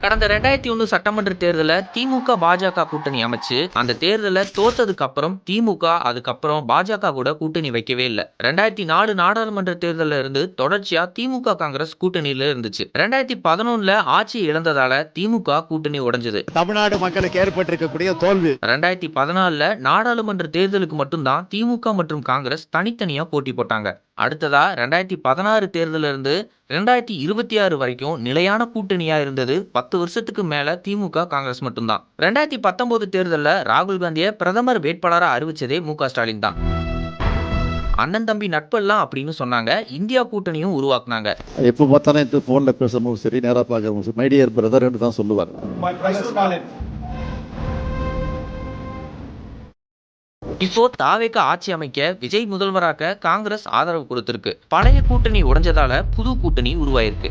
கடந்த 2001 சட்டமன்ற தேர்தல திமுக பாஜக கூட்டணி அமைச்சு அந்த தேர்தல தோத்ததுக்கு அப்புறம் திமுக அதுக்கப்புறம் பாஜக கூட கூட்டணி வைக்கவே இல்ல. 2004 நாடாளுமன்ற தேர்தல்ல இருந்து தொடர்ச்சியா திமுக காங்கிரஸ் கூட்டணியில இருந்துச்சு. 2011ல ஆட்சி இழந்ததால திமுக கூட்டணி உடைஞ்சது. தமிழ்நாடு மக்களுக்கு ஏற்பட்டிருக்கக்கூடிய தோல்வி. 2014ல நாடாளுமன்ற தேர்தலுக்கு மட்டும்தான் திமுக மற்றும் காங்கிரஸ் தனித்தனியா போட்டி போட்டாங்க. அடுத்ததா 2016 தேர்தல இருந்து 2026 வரைக்கும் நிலையான கூட்டணியா இருந்தது 10 வருஷத்துக்கு மேல திமுக காங்கிரஸ் மட்டும்தான். 2019 தேர்தல்ல ராகுல் காந்தியை பிரதமர் வேட்பாளரா அறிவிச்சதே மு.க. ஸ்டாலின் தான். அண்ணன் தம்பி நட்பெல்லாம் அப்படின்னு சொன்னாங்க. இந்தியா கூட்டணியும் உருவாக்குனாங்க. எப்போ பார்த்தாலும் போன்ல பேசும்போது சரி, நேரா பார்க்கறதும் சரி, மை டியர் பிரதர் என்று தான் சொல்லுவார். இப்போ தாவேக ஆட்சி அமைக்க விஜய் முதல்வராக்க காங்கிரஸ் ஆதரவு கொடுத்திருக்கு. பழைய கூட்டணி உடைஞ்சதால புது கூட்டணி உருவாயிருக்கு.